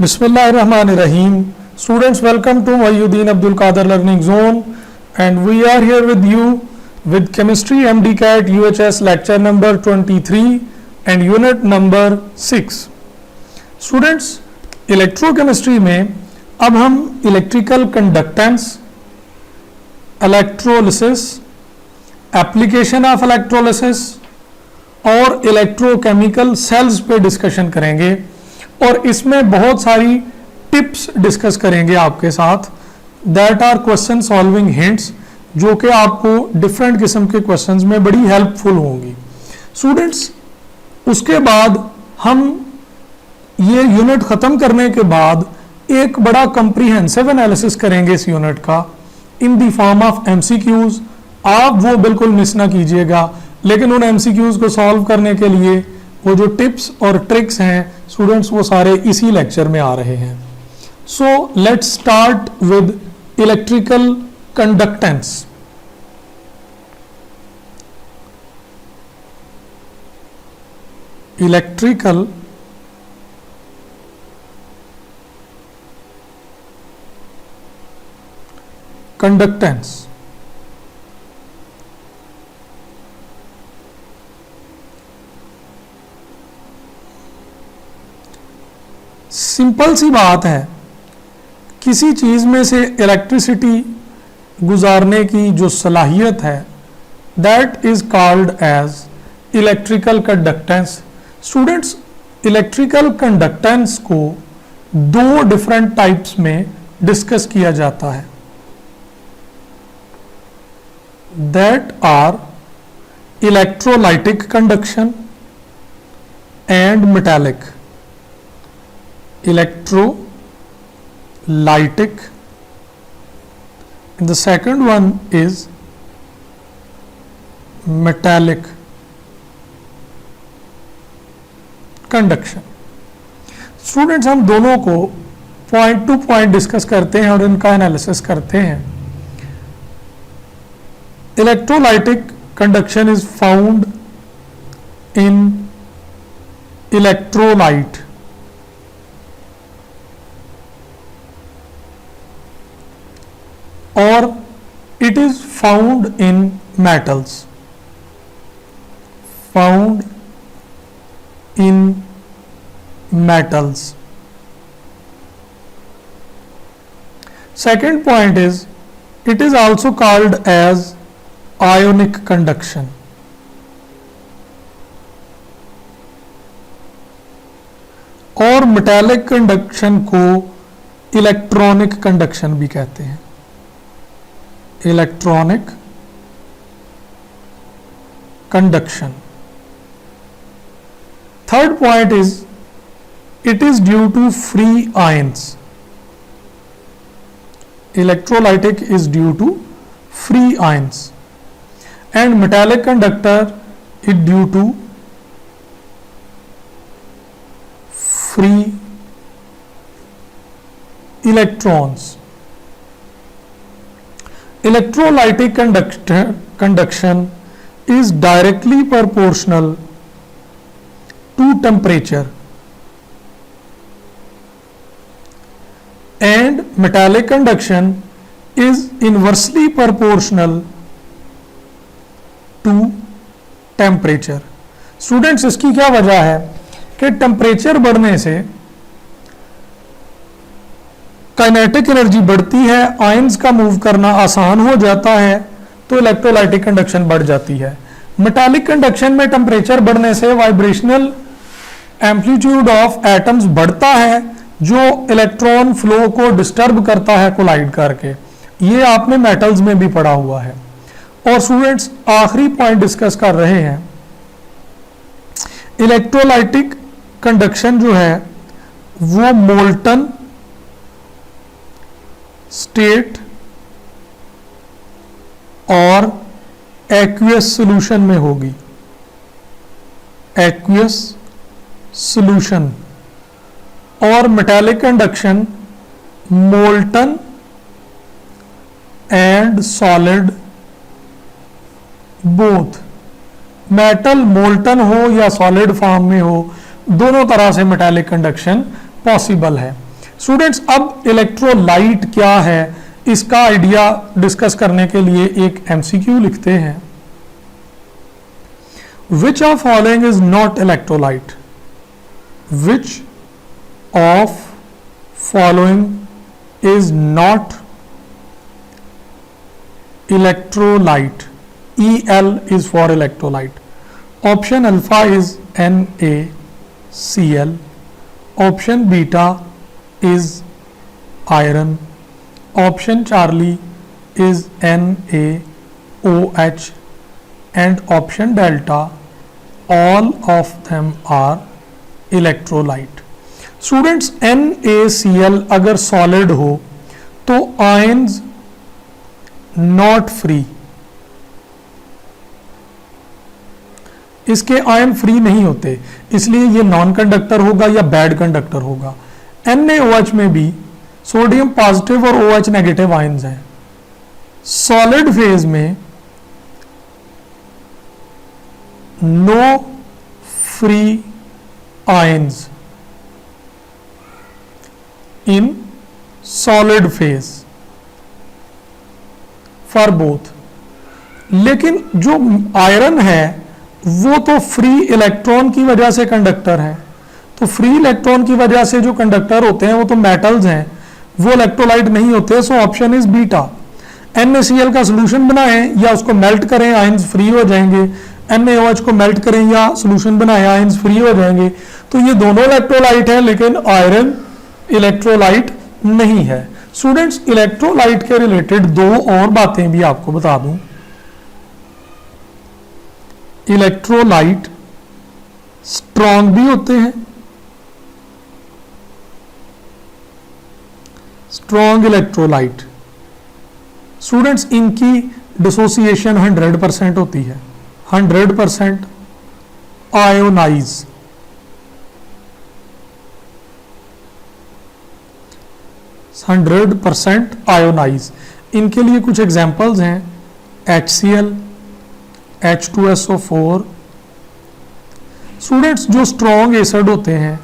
Bismillahirrahmanirrahim. Students, welcome to Wahyuddin Abdul Qadir Learning Zone, and we are here with you with Chemistry MDCAT UHS lecture number 23 and unit number 6. Students, electrochemistry में अब हम electrical conductance, electrolysis, application of electrolysis और electrochemical cells पे discussion करेंगे और इसमें बहुत सारी टिप्स डिस्कस करेंगे आपके साथ, that are question solving hints, जो कि आपको डिफरेंट किस्म के क्वेश्चंस में बड़ी हेल्पफुल होंगी। स्टूडेंट्स, उसके बाद हम ये यूनिट ख़त्म करने के बाद एक बड़ा कंप्रीहेंसिव एनालिसिस करेंगे इस यूनिट का in the form of MCQs. आप वो बिल्कुल मिस ना कीजिएगा, लेकिन उन एमसीक्यूज को सॉल्व करने के लिए वो जो टिप्स और ट्रिक्स हैं स्टूडेंट्स, वो सारे इसी लेक्चर में आ रहे हैं। So let's start with electrical conductance. Electrical conductance. Simple सी बात है, किसी चीज में से इलेक्ट्रिसिटी गुजारने की जो सलाहियत है, that is called as electrical conductance. Students, electrical conductance को दो डिफरेंट टाइप्स में डिस्कस किया जाता है, that are electrolytic conduction and metallic. Electrolytic, and the second one is metallic conduction. स्टूडेंट्स, हम दोनों को पॉइंट टू पॉइंट डिस्कस करते हैं और इनका एनालिसिस करते हैं। Electrolytic conduction is found in electrolyte, or it is found in metals, found in metals. Second point is it is also called as ionic conduction. और मेटालिक कंडक्शन को electronic conduction भी कहते हैं, electronic conduction. Third point is it is due to free ions. Electrolytic is due to free ions and metallic conductor is due to free electrons. Electrolytic conduction is directly proportional to temperature, and metallic conduction is inversely proportional to temperature. Students, इसकी क्या वजह है कि temperature बढ़ने से kinetic energy बढ़ती है, ions का मूव करना आसान हो जाता है, तो इलेक्ट्रोलाइटिक कंडक्शन बढ़ जाती है। मेटालिक कंडक्शन में टेम्परेचर बढ़ने से वाइब्रेशनल एम्पलीट्यूड ऑफ एटम्स बढ़ता है, जो इलेक्ट्रॉन फ्लो को डिस्टर्ब करता है कोलाइड करके। ये आपने मेटल्स में भी पढ़ा हुआ है। और स्टूडेंट्स, आखिरी पॉइंट डिस्कस कर रहे हैं, इलेक्ट्रोलाइटिक कंडक्शन जो है वो मोल्टन स्टेट और एक्वियस सॉल्यूशन में होगी, एक्वियस सॉल्यूशन। और metallic conduction molten and solid both. Metal molten हो या सॉलिड फॉर्म में हो, दोनों तरह से मेटालिक कंडक्शन पॉसिबल है। स्टूडेंट्स, अब इलेक्ट्रोलाइट क्या है इसका आइडिया डिस्कस करने के लिए एक एमसीक्यू लिखते हैं। Which of following is not electrolyte? Which of following is not electrolyte? EL is for electrolyte. Option alpha is NaCl. Option beta is iron. Option Charlie is NaOH. And option delta, all of them are electrolyte. Students, NaCl अगर solid हो तो ions not free, इसके ion free नहीं होते, इसलिए ये non conductor होगा या बैड कंडक्टर होगा। NaOH में भी सोडियम पॉजिटिव और OH नेगेटिव आयन्स हैं। सॉलिड फेज में no free ions in solid phase for both. लेकिन जो आयरन है वो तो फ्री इलेक्ट्रॉन की वजह से कंडक्टर है, तो फ्री इलेक्ट्रॉन की वजह से जो कंडक्टर होते हैं वो तो मेटल्स हैं, वो इलेक्ट्रोलाइट नहीं होते। So option is beta. NaCl का सोल्यूशन बनाएं या उसको मेल्ट करें, आयंस फ्री हो जाएंगे। NaOH को मेल्ट करें या सोल्यूशन बनाएं, आयंस फ्री हो जाएंगे। तो ये दोनों इलेक्ट्रोलाइट है, लेकिन आयरन इलेक्ट्रोलाइट नहीं है। स्टूडेंट्स, इलेक्ट्रोलाइट के रिलेटेड दो और बातें भी आपको बता दूं। इलेक्ट्रोलाइट स्ट्रॉन्ग भी होते हैं, स्ट्रॉन्ग इलेक्ट्रोलाइट स्टूडेंट्स इनकी डिसोसिएशन 100% होती है, 100% आयोनाइज। आयोनाइज। इनके लिए कुछ एग्जांपल्स हैं, HCl, H2SO4। स्टूडेंट्स, जो स्ट्रॉन्ग एसिड होते हैं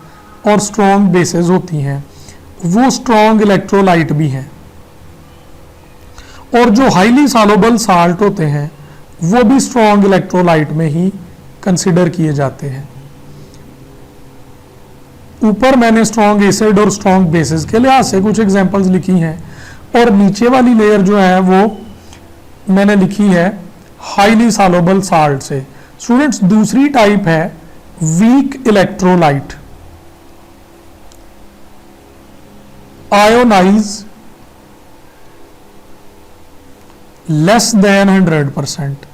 और स्ट्रॉन्ग बेसेस होती हैं वो स्ट्रॉन्ग इलेक्ट्रोलाइट भी हैं, और जो हाईली सॉल्युबल साल्ट होते हैं वो भी स्ट्रॉन्ग इलेक्ट्रोलाइट में ही कंसिडर किए जाते हैं। ऊपर मैंने स्ट्रॉन्ग एसिड और स्ट्रॉन्ग बेसिस के लिहाज से कुछ एग्जांपल्स लिखी हैं, और नीचे वाली लेयर जो है वो मैंने लिखी है हाईली सॉल्युबल साल्ट से। स्टूडेंट्स, दूसरी टाइप है weak electrolyte, ionize less than 100%,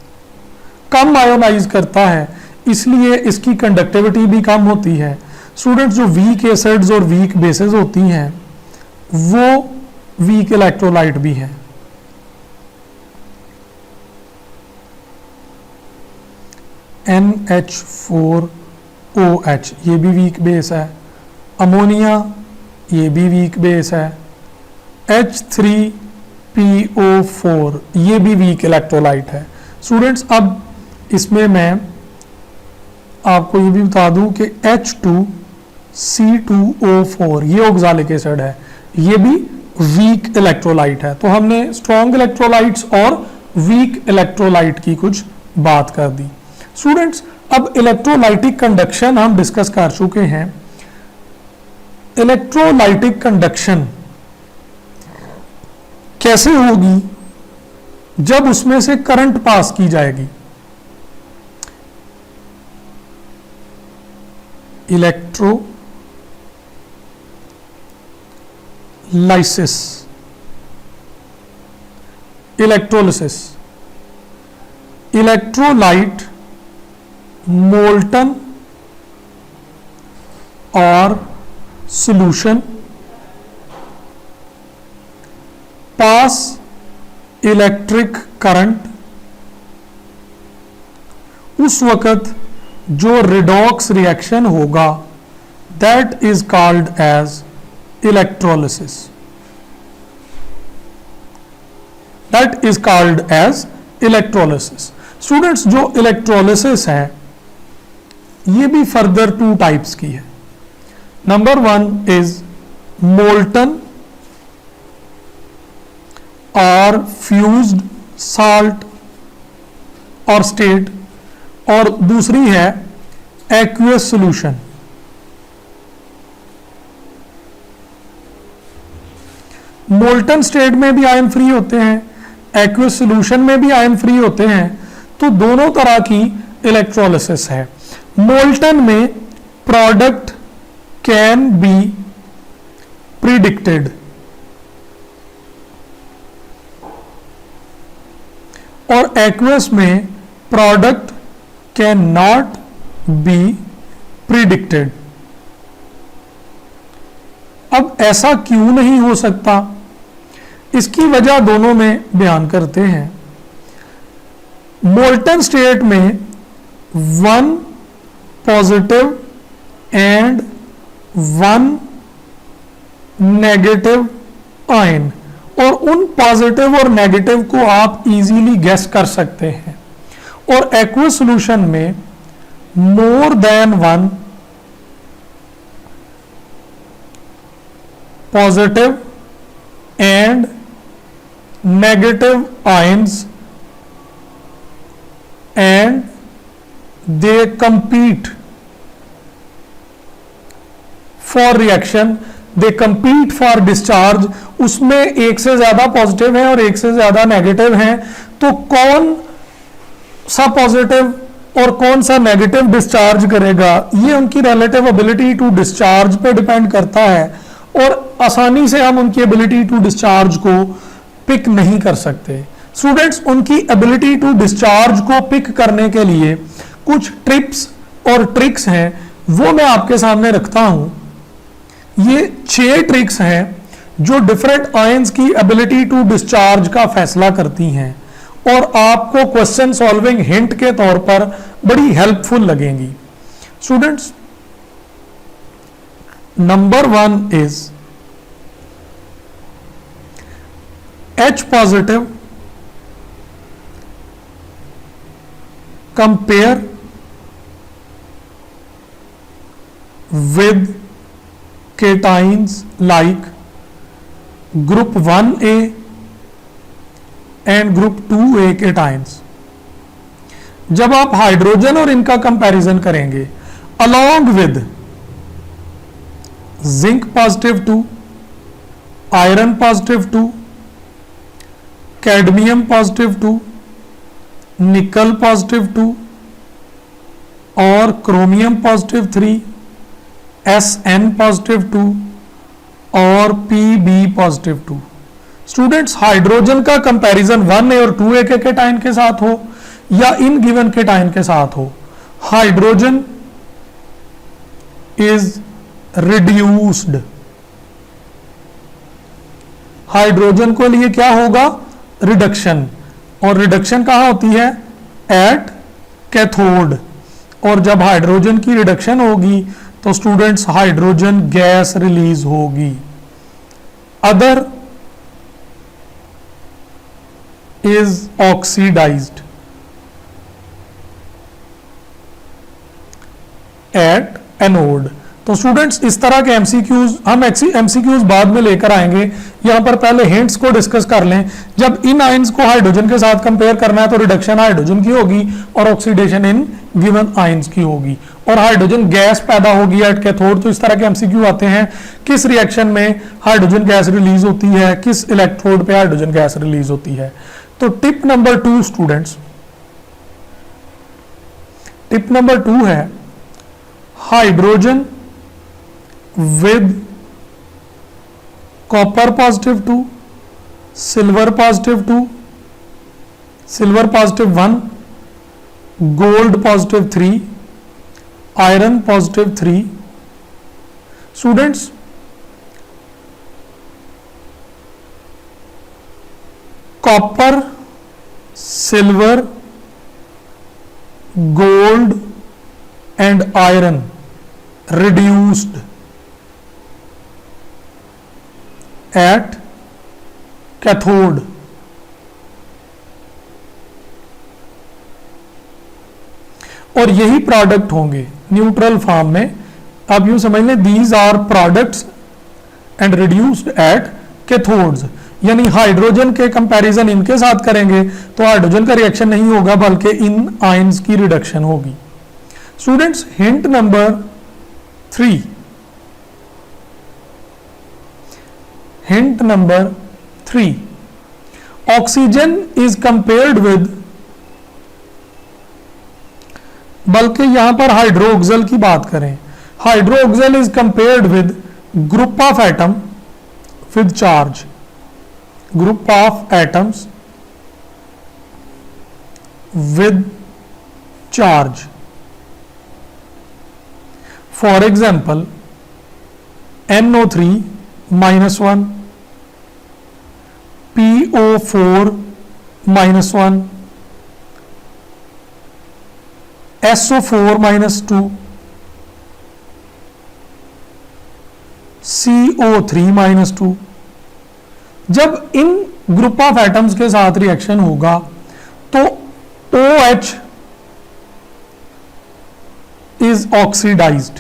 कम आयोनाइज करता है, इसलिए इसकी कंडक्टिविटी भी कम होती है। स्टूडेंट्स, जो वीक एसिड्स और वीक बेसेस होती हैं वो वीक इलेक्ट्रोलाइट भी हैं। NH4OH ये भी वीक बेस है, अमोनिया ये भी वीक बेस है, H3PO4 ये भी वीक इलेक्ट्रोलाइट है। स्टूडेंट्स, अब इसमें मैं आपको ये भी बता दूं कि H2C2O4 ये ऑक्सैलिक एसिड है, ये भी वीक इलेक्ट्रोलाइट है। तो हमने स्ट्रॉन्ग इलेक्ट्रोलाइट्स और वीक इलेक्ट्रोलाइट की कुछ बात कर दी। स्टूडेंट्स, अब इलेक्ट्रोलाइटिक कंडक्शन हम डिस्कस कर चुके हैं। इलेक्ट्रोलाइटिक कंडक्शन कैसे होगी? जब उसमें से करंट पास की जाएगी। Electrolysis, electrolysis, electrolyte molten or solution pass electric current, उस वक्त जो redox reaction होगा that is called as electrolysis, that is called as electrolysis। Students, जो इलेक्ट्रोलिसिस है ये भी फर्दर 2 टाइप्स की है। नंबर 1 इज मोल्टन और फ्यूज्ड साल्ट और स्टेट, और दूसरी है एक्वियस सॉल्यूशन। मोल्टन स्टेट में भी आयन फ्री होते हैं, एक्वियस सॉल्यूशन में भी आयन फ्री होते हैं, तो दोनों तरह की इलेक्ट्रोलिसिस है। मोल्टन में प्रोडक्ट कैन बी प्रिडिक्टेड और एक्वियस में product can not be predicted. अब ऐसा क्यों नहीं हो सकता, इसकी वजह दोनों में बयान करते हैं। मोल्टन स्टेट में 1 पॉजिटिव एंड 1 नेगेटिव आयन, और उन पॉजिटिव और नेगेटिव को आप इजीली गेस कर सकते हैं। और एक्वस सॉल्यूशन में more than 1 positive and negative ions and they compete for reaction, they compete for discharge. उसमें एक से ज्यादा पॉजिटिव है और एक से ज्यादा नेगेटिव है, तो कौन सा पॉजिटिव और कौन सा नेगेटिव डिस्चार्ज करेगा, ये उनकी रिलेटिव एबिलिटी टू डिस्चार्ज पे डिपेंड करता है, और आसानी से हम उनकी एबिलिटी टू डिस्चार्ज को पिक नहीं कर सकते। स्टूडेंट्स, उनकी एबिलिटी टू डिस्चार्ज को पिक करने के लिए कुछ टिप्स और ट्रिक्स हैं, वो मैं आपके सामने रखता हूं। ये 6 ट्रिक्स हैं जो डिफरेंट आयंस की एबिलिटी टू डिस्चार्ज का फैसला करती हैं और आपको क्वेश्चन सॉल्विंग हिंट के तौर पर बड़ी हेल्पफुल लगेंगी। Students, number 1 is H positive compare with cations like group 1A and group 2A cations। जब आप हाइड्रोजन और इनका कंपैरिजन करेंगे along with zinc positive 2, iron positive 2, cadmium positive 2, निकल पॉजिटिव 2 और क्रोमियम पॉजिटिव 3, SN पॉजिटिव 2 और PB positive 2। Students, hydrogen का comparison 1A और 2A के केटाइन के साथ हो या इन गिवन केटाइन के साथ हो, हाइड्रोजन इज रिड्यूस्ड। हाइड्रोजन को लिए क्या होगा, रिडक्शन, और रिडक्शन कहां होती है, एट कैथोड। और जब हाइड्रोजन की रिडक्शन होगी तो स्टूडेंट्स हाइड्रोजन गैस रिलीज होगी। Other is oxidized at anode. तो स्टूडेंट्स, इस तरह के एमसीक्यूज हम एमसीक्यूज बाद में लेकर आएंगे, यहां पर पहले हिंट्स को डिस्कस कर लें। जब इन आयंस को हाइड्रोजन के साथ कंपेयर करना है तो रिडक्शन हाइड्रोजन की होगी और ऑक्सीडेशन इन गिवन आयंस की होगी, और हाइड्रोजन गैस पैदा होगी एट कैथोड। तो इस तरह के एमसीक्यू आते हैं, किस रिएक्शन में हाइड्रोजन गैस रिलीज होती है, किस इलेक्ट्रोड पे हाइड्रोजन गैस रिलीज होती है। तो tip number 2 students, tip number 2 है hydrogen with copper positive 2, silver positive 2, silver positive 1, gold positive 3, iron positive 3। Students, copper, silver, gold and iron reduced at cathode. और यही प्रोडक्ट होंगे neutral form में। अब यूं समझ लें, these are products and reduced at cathodes, यानी hydrogen के कंपैरिजन इनके साथ करेंगे तो हाइड्रोजन का रिएक्शन नहीं होगा बल्कि इन आयंस की रिडक्शन होगी। Students, hint number 3, hint number 3, oxygen is compared with, बल्कि यहां पर हाइड्रोक्सल की बात करें, hydroxyl is compared with group of atom with charge, group of atoms with charge. For example, NO3 minus 1, PO4 minus 1, SO4 minus 2, CO3 minus 2। जब इन group of atoms के साथ reaction होगा तो OH इज ऑक्सीडाइज्ड,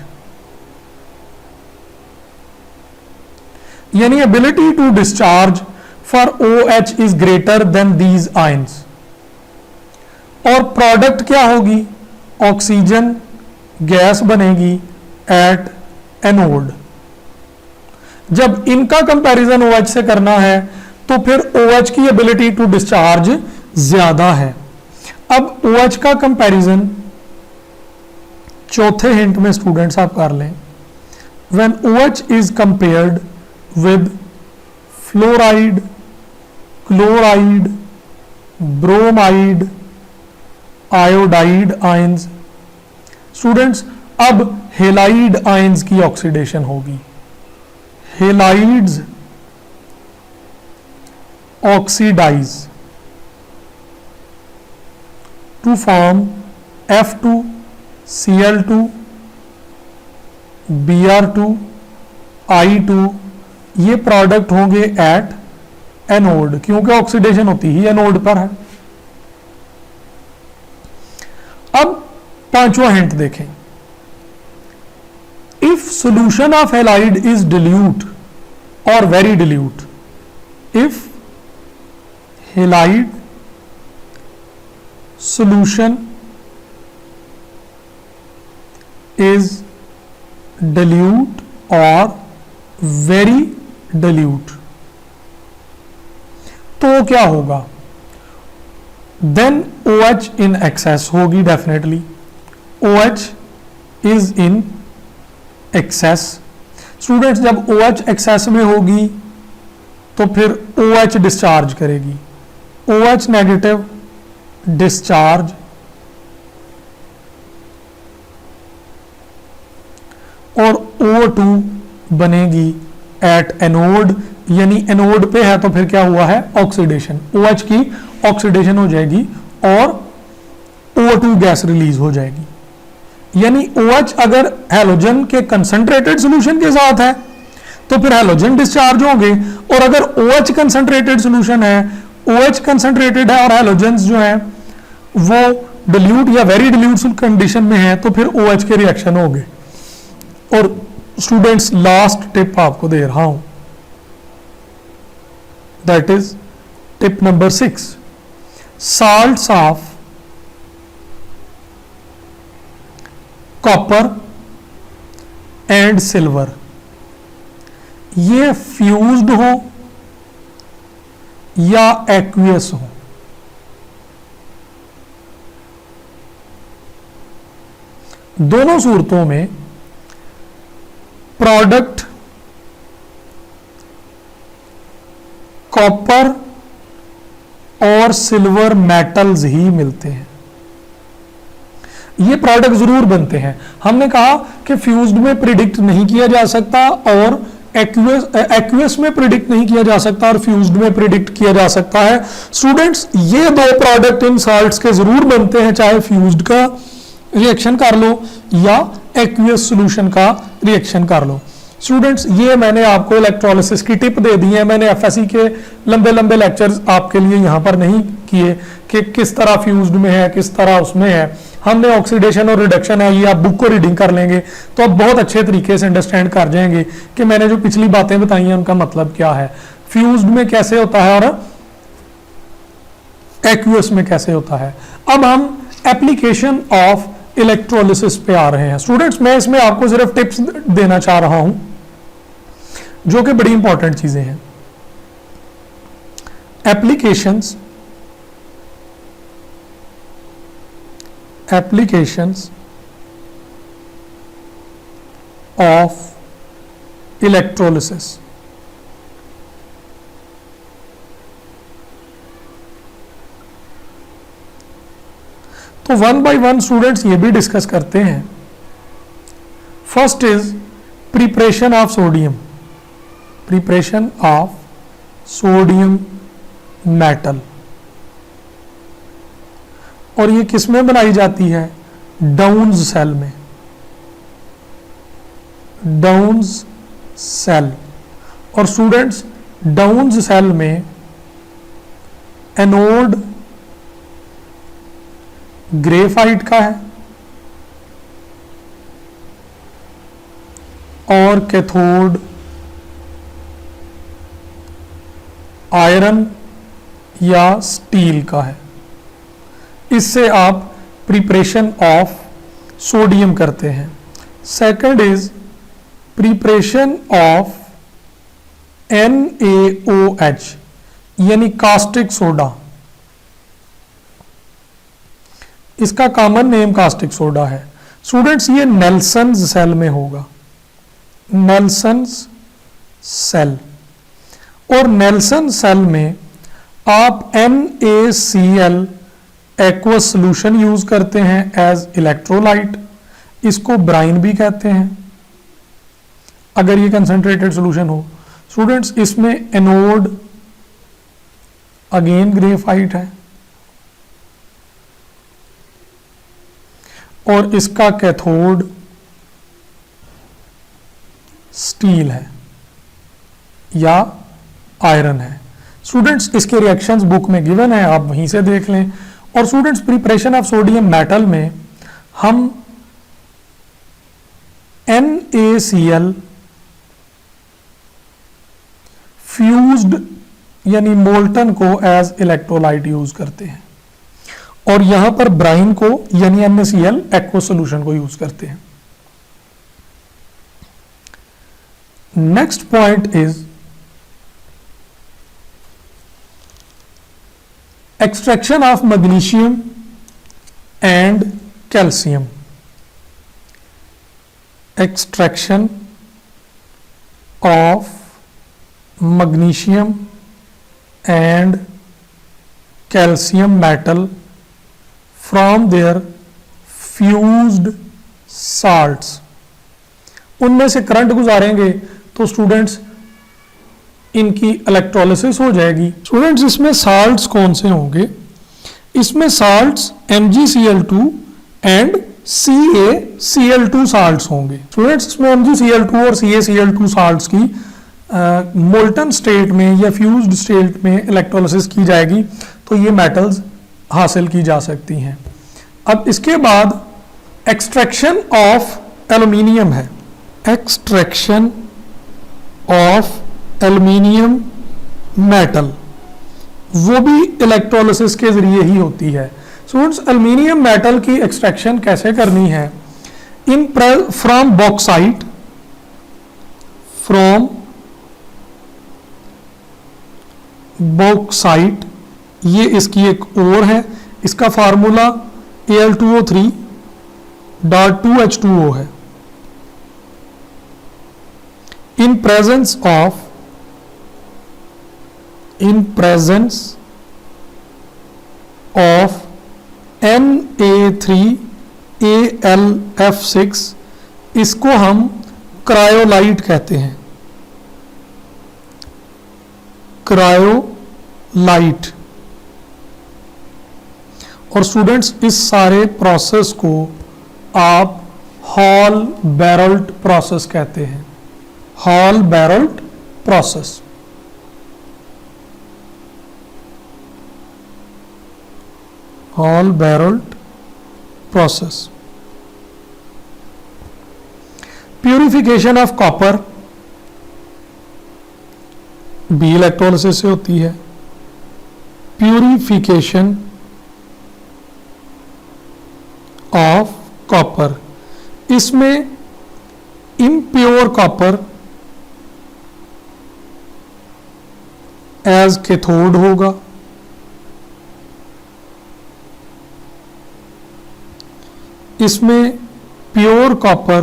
यानी ability to discharge for OH is greater than these ions. और product क्या होगी? Oxygen gas बनेगी एट एनोड। जब इनका कंपैरिजन OH से करना है तो फिर OH की एबिलिटी टू डिस्चार्ज ज्यादा है। अब OH का कंपैरिजन चौथे हिंट में स्टूडेंट्स आप कर लें। When OH is compared with fluoride, chloride, bromide, iodide ions. Students, अब हेलाइड आयंस की ऑक्सीडेशन होगी। Halides oxidize to form F2, Cl2, Br2, I2। ये प्रोडक्ट होंगे एट एनोड, क्योंकि ऑक्सीडेशन होती ही एनोड पर है। अब पांचवा हिंट देखें। If solution of halide is dilute or very dilute, if halide solution is dilute or very dilute, तो क्या होगा? Then OH in excess होगी definitely, OH is in excess। Students, जब OH एक्सेस में होगी तो फिर OH डिस्चार्ज करेगी, OH नेगेटिव डिस्चार्ज, और O2 बनेगी एट एनोड, यानी एनोड पे है तो फिर क्या हुआ है? ऑक्सीडेशन। OH की ऑक्सीडेशन हो जाएगी और O2 गैस रिलीज हो जाएगी। यानी OH अगर हैलोजन के कंसंट्रेटेड सॉल्यूशन के साथ है तो फिर हैलोजन डिस्चार्ज होंगे, और अगर OH कंसंट्रेटेड सॉल्यूशन है, OH कंसंट्रेटेड है और हैलोजेंस जो है वो डिल्यूट या वेरी डिल्यूट कंडीशन में है तो फिर OH के रिएक्शन होंगे। और स्टूडेंट्स, लास्ट टिप आपको दे रहा हूं, that is tip number 6। Salts of copper and silver, ये फ्यूज्ड हो या एक्वियस हो, दोनों सूरतों में प्रोडक्ट कॉपर और सिल्वर मेटल्स ही मिलते हैं। ये प्रोडक्ट जरूर बनते हैं। हमने कहा कि फ्यूज्ड में प्रिडिक्ट नहीं किया जा सकता और एक्वियस में प्रिडिक्ट नहीं किया जा सकता और फ्यूज्ड में प्रिडिक्ट किया जा सकता है। स्टूडेंट्स, ये दो प्रोडक्ट इन साल्ट्स के जरूर बनते हैं, चाहे फ्यूज्ड का रिएक्शन कर लो या एक्वियस सॉल्यूशन का रिएक्शन कर लो। स्टूडेंट्स ये मैंने आपको इलेक्ट्रोलिसिस की टिप दे दी है, मैंने एफएससी के लंबे लंबे लेक्चर्स आपके लिए यहाँ पर नहीं किए कि किस तरह फ्यूज्ड में है, किस तरह उसमें है। हमने ऑक्सीडेशन और रिडक्शन है, ये आप बुक को रीडिंग कर लेंगे तो आप बहुत अच्छे तरीके से अंडरस्टैंड कर जाएंगे कि मैंने जो पिछली बातें बताई हैं उनका मतलब क्या है, फ्यूज्ड में कैसे होता है और एक्वियस में कैसे होता है। अब हम एप्लीकेशन ऑफ इलेक्ट्रोलिसिस पे आ रहे हैं। स्टूडेंट्स मैं इसमें आपको सिर्फ टिप्स देना चाह रहा हूं जो कि बड़ी इंपॉर्टेंट चीजें हैं। Applications of electrolysis. तो वन बाय वन स्टूडेंट्स ये भी डिस्कस करते हैं। First is preparation of sodium, preparation of sodium metal. और ये किस में बनाई जाती है? डाउन्स सेल में, डाउन्स सेल। और स्टूडेंट्स डाउन्स सेल में एनोड ग्रेफाइट का है और कैथोड आयरन या स्टील का है। इससे आप प्रिपरेशन ऑफ सोडियम करते हैं। Second is preparation of NaOH यानी कास्टिक सोडा। इसका कॉमन नेम कास्टिक सोडा है। स्टूडेंट्स ये नेल्सन्स सेल में होगा, नेल्सन्स सेल। और नेल्सन सेल में आप NaCl एक्वस सॉल्यूशन यूज करते हैं एज इलेक्ट्रोलाइट। इसको ब्राइन भी कहते हैं अगर ये कंसंट्रेटेड सॉल्यूशन हो। स्टूडेंट्स इसमें एनोड अगेन ग्रेफाइट है और इसका कैथोड स्टील है या आयरन है। स्टूडेंट्स इसके रिएक्शंस बुक में गिवन है, आप वहीं से देख लें। और students preparation of sodium metal में हम NaCl फ्यूज्ड यानी मोल्टन को एज इलेक्ट्रोलाइट यूज करते हैं और यहां पर ब्राइन को यानी NaCl एक्वस सॉल्यूशन को यूज करते हैं। Next point is extraction of magnesium and calcium, extraction of magnesium and calcium metal from their fused salts। उनमें से करंट गुजारेंगे तो स्टूडेंट्स इनकी इलेक्ट्रोलिसिस हो जाएगी। स्टूडेंट्स इसमें साल्ट्स कौन से होंगे? इसमें salts MgCl2 and CaCl2 salts होंगे। स्टूडेंट्स इसमें MgCl2 और CaCl2 साल्ट्स की मोल्टन स्टेट में या फ्यूज्ड स्टेट में इलेक्ट्रोलिसिस की जाएगी तो ये मेटल्स हासिल की जा सकती हैं। अब इसके बाद एक्सट्रैक्शन ऑफ एल्यूमिनियम है, एक्सट्रैक्शन ऑफ एल्यूमिनियम मेटल, वो भी इलेक्ट्रोलिसिस के जरिए ही होती है। स्टूडेंट्स एल्यूमिनियम मेटल की एक्सट्रैक्शन कैसे करनी है? In from bauxite, from bauxite, ये इसकी एक और है, इसका फार्मूला Al2O3.2H2O है। in presence of Na3AlF6 इसको हम क्रायोलाइट कहते हैं, क्रायोलाइट। और स्टूडेंट्स इस सारे प्रोसेस को आप हॉल बैरल्ड प्रोसेस कहते हैं। Hall Heroult process. Hall Heroult process. Purification of copper by electrolysis से होती है। प्यूरिफिकेशन ऑफ कॉपर, इसमें इम्प्योर कॉपर एज कैथोड होगा, इसमें प्योर कॉपर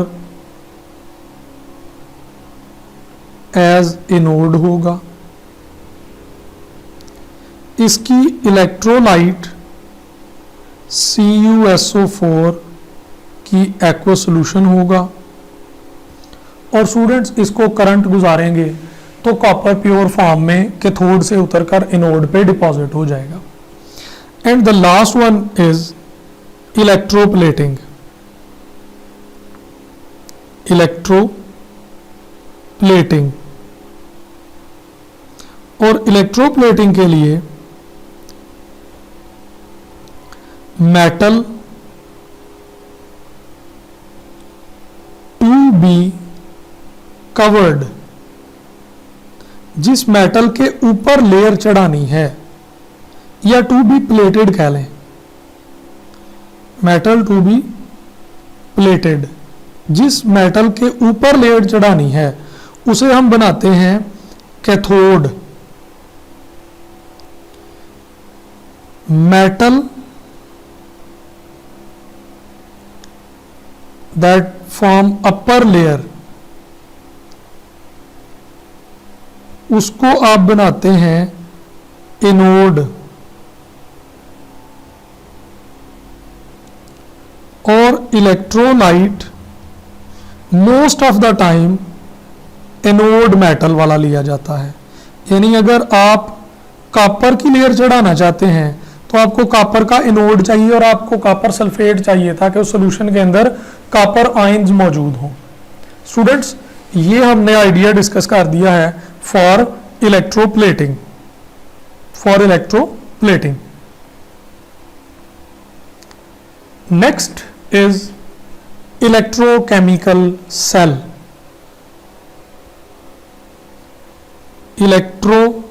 एज एनोड होगा। इसकी इलेक्ट्रोलाइट CuSO4 की एक्वा सोल्यूशन होगा और स्टूडेंट्स इसको करंट गुजारेंगे तो कॉपर प्योर फॉर्म में कैथोड से उतरकर एनोड पे डिपॉजिट हो जाएगा। And the last one is electroplating. Electroplating, और इलेक्ट्रोप्लेटिंग के लिए मेटल टू बी कवर्ड, जिस मेटल के ऊपर लेयर चढ़ानी है, या टू बी प्लेटेड कह लें, मेटल टू बी प्लेटेड, जिस मेटल के ऊपर लेयर चढ़ानी है उसे हम बनाते हैं cathode. Metal that form upper layer, उसको आप बनाते हैं एनोड। और electrolyte most of the time anode metal वाला लिया जाता है। यानी अगर आप कॉपर की लेयर चढ़ाना चाहते हैं तो आपको कॉपर का एनोड चाहिए और आपको कॉपर सल्फेट चाहिए ताकि उस सॉल्यूशन के अंदर कॉपर आयंस मौजूद हों। स्टूडेंट्स, ये हमने आइडिया डिस्कस कर दिया है for electroplating. Next is electrochemical cell. Electrochemical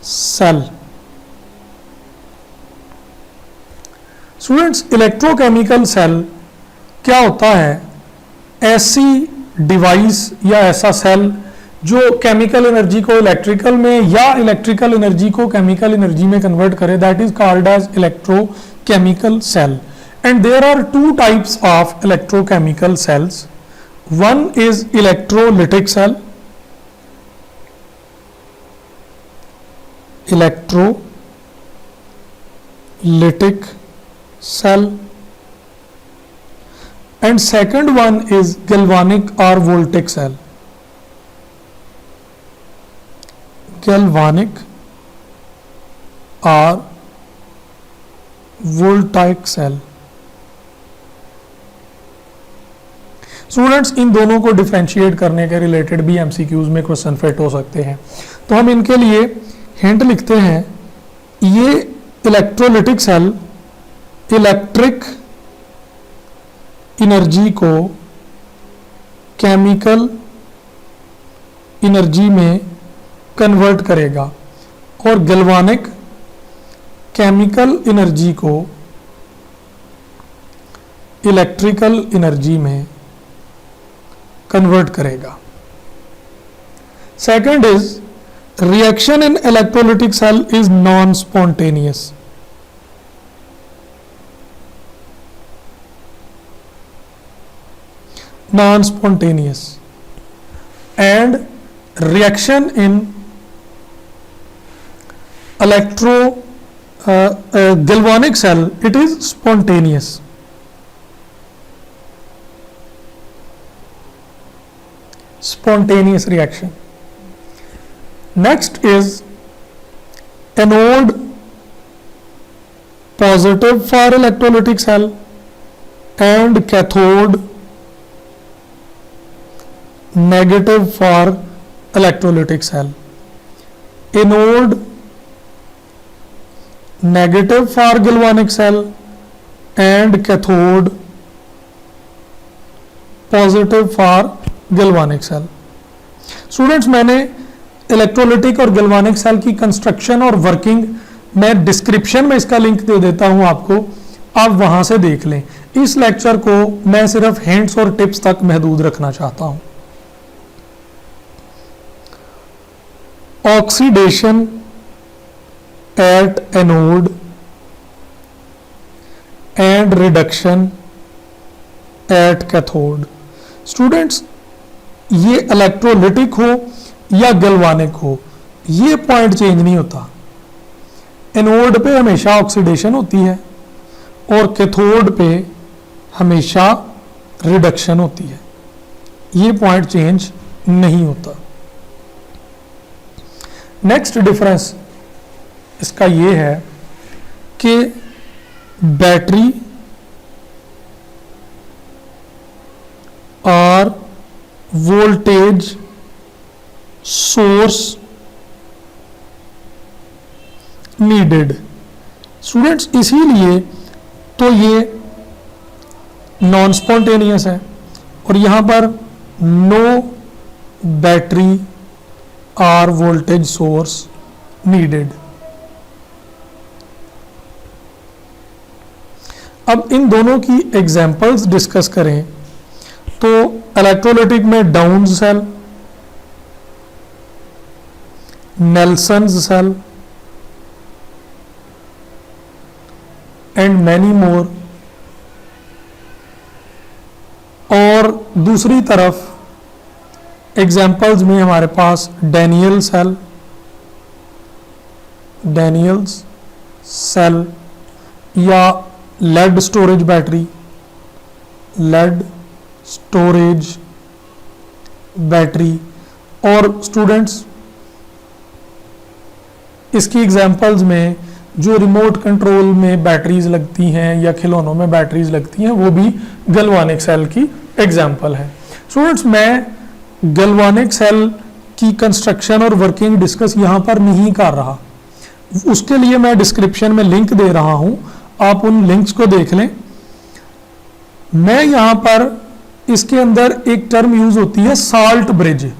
cell. Students, electrochemical cell क्या होता है? ऐसी डिवाइस या ऐसा सेल जो केमिकल एनर्जी को इलेक्ट्रिकल में या इलेक्ट्रिकल एनर्जी को केमिकल एनर्जी में कन्वर्ट करे, that is called as electrochemical cell. And there are two types of electrochemical cells. One is electrolytic cell, electrolytic cell, and second one is galvanic or voltaic cell. Galvanic or voltaic cell. Students, इन दोनों को differentiate करने के related भी MCQs में question fit हो सकते हैं, तो हम इनके लिए हिंट लिखते हैं। ये इलेक्ट्रोलिटिक सेल इलेक्ट्रिक एनर्जी को केमिकल एनर्जी में कन्वर्ट करेगा और गैल्वानिक केमिकल एनर्जी को इलेक्ट्रिकल एनर्जी में कन्वर्ट करेगा। Second is reaction in electrolytic cell is non spontaneous. non-spontaneous, and reaction in galvanic cell, it is spontaneous. Spontaneous reaction. Next is anode positive for electrolytic cell and cathode negative for electrolytic cell. Anode negative for galvanic cell and cathode positive for galvanic cell. Students, मैंने electrolytic और galvanic cell की construction और working मैं description में इसका link दे देता हूं आपको, आप वहां से देख लें। इस लेक्चर को मैं सिर्फ हिंट्स और टिप्स तक महदूद रखना चाहता हूं। Oxidation at anode and reduction at cathode. Students, ये इलेक्ट्रोलिटिक हो या गैल्वानिक हो, ये पॉइंट चेंज नहीं होता। एनोड पे हमेशा ऑक्सीडेशन होती है और कैथोड पे हमेशा रिडक्शन होती है, ये पॉइंट चेंज नहीं होता। नेक्स्ट डिफरेंस इसका ये है कि बैटरी और वोल्टेज सोर्स नीडेड। स्टूडेंट्स, इसीलिए तो ये नॉन स्पॉन्टेनियस है और यहां पर नो बैटरी और वोल्टेज सोर्स नीडेड। अब इन दोनों की एग्जांपल्स डिस्कस करें तो इलेक्ट्रोलिटिक में down cell, Nelson's cell and many more. और दूसरी तरफ एग्जाम्पल्स में हमारे पास डैनियल सेल, डैनियल्स सेल या lead storage battery, lead storage battery. और स्टूडेंट्स, इसकी एग्जांपल्स में जो रिमोट कंट्रोल में बैटरीज लगती हैं या खिलौनों में बैटरीज लगती हैं वो भी गैल्वानिक सेल की एग्जांपल है। स्टूडेंट्स, मैं गैल्वानिक सेल की कंस्ट्रक्शन और वर्किंग डिस्कस यहाँ पर नहीं कर रहा, उसके लिए मैं डिस्क्रिप्शन में लिंक दे रहा हूं, आप उन लिंक्स को देख लें। मैं यहाँ पर इसके अंदर एक टर्म यूज होती है साल्ट ब्रिज,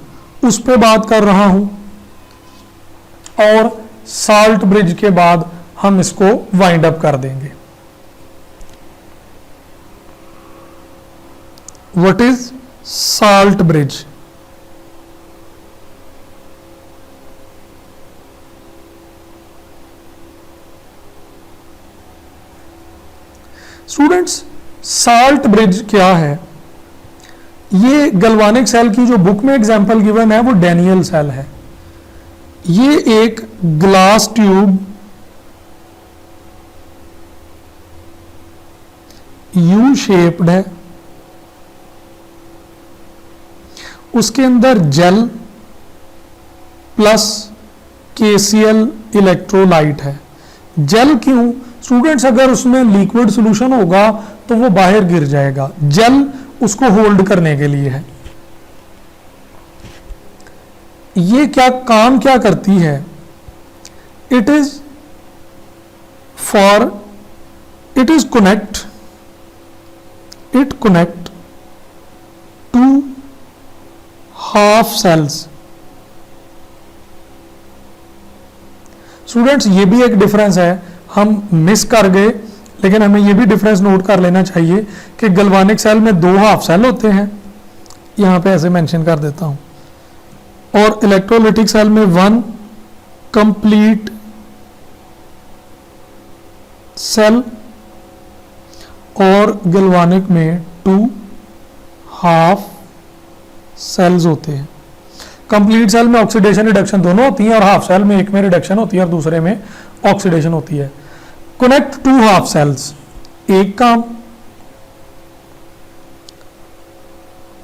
उस पर बात कर रहा हूं और साल्ट ब्रिज के बाद हम इसको वाइंड अप कर देंगे। What is salt bridge? Students, salt bridge क्या है? ये गैल्वानिक सेल की जो बुक में एग्जांपल गिवन है वो डैनियल सेल है। ये एक ग्लास ट्यूब यू शेप्ड है, उसके अंदर जेल प्लस KCl इलेक्ट्रोलाइट है। जेल क्यों? स्टूडेंट्स, अगर उसमें लिक्विड सॉल्यूशन होगा तो वो बाहर गिर जाएगा, जेल उसको होल्ड करने के लिए है। ये क्या काम क्या करती है? It is connect to half cells. Students, ये भी एक डिफरेंस है, हम मिस कर गए, लेकिन हमें ये भी डिफरेंस नोट कर लेना चाहिए कि गैल्वानिक सेल में 2 हाफ सेल होते हैं, यहां पे ऐसे मेंशन कर देता हूं, और इलेक्ट्रोलिटिक सेल में 1 कंप्लीट सेल और गैल्वानिक में 2 हाफ सेल्स होते हैं। कंप्लीट सेल में ऑक्सीडेशन रिडक्शन दोनों होती हैं और हाफ सेल में एक में रिडक्शन होती है और दूसरे में ऑक्सीडेशन होती है। कनेक्ट 2 हाफ सेल्स, एक काम।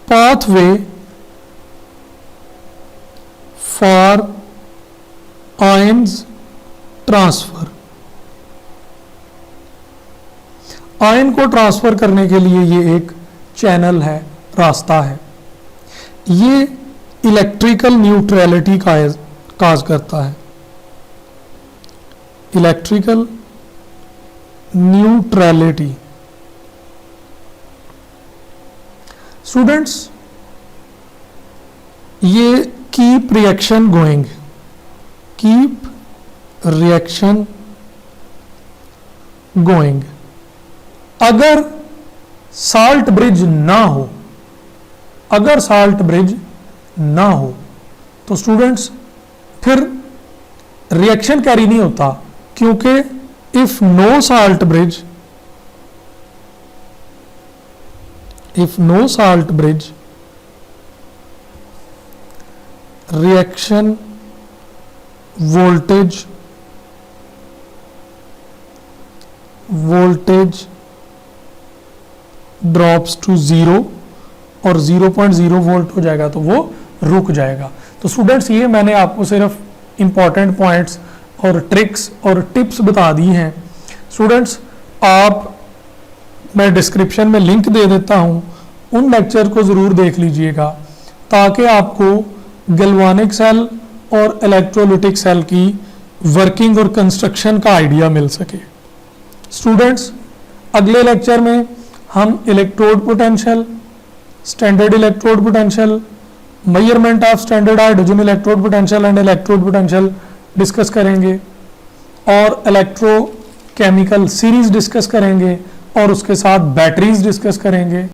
Pathway for ions transfer. Ion को ट्रांसफर करने के लिए ये एक चैनल है, रास्ता है। ये इलेक्ट्रिकल न्यूट्रलिटी काज करता है, इलेक्ट्रिकल न्यूट्रलिटी। स्टूडेंट्स, ये keep reaction going, keep reaction going. अगर साल्ट ब्रिज ना हो, अगर साल्ट ब्रिज ना हो तो स्टूडेंट्स फिर रिएक्शन कैरी नहीं होता, क्योंकि if no salt bridge, if no salt bridge, reaction voltage drops to 0 और 0.0 वोल्ट हो जाएगा तो वो रुक जाएगा। तो स्टूडेंट्स, ये मैंने आपको सिर्फ इंपॉर्टेंट पॉइंट्स और ट्रिक्स और टिप्स बता दी हैं। स्टूडेंट्स, मैं डिस्क्रिप्शन में लिंक दे देता हूं, उन लेक्चर को ज़रूर देख लीजिएगा ताकि आपको गैल्वानिक सेल और इलेक्ट्रोलिटिक सेल की वर्किंग और कंस्ट्रक्शन का आइडिया मिल सके। स्टूडेंट्स, अगले लेक्चर में हम electrode potential, standard electrode potential, measurement of standard hydrogen electrode potential and electrode potential discuss करेंगे और इलेक्ट्रोकेमिकल सीरीज डिस्कस करेंगे और उसके साथ बैटरीज डिस्कस करेंगे।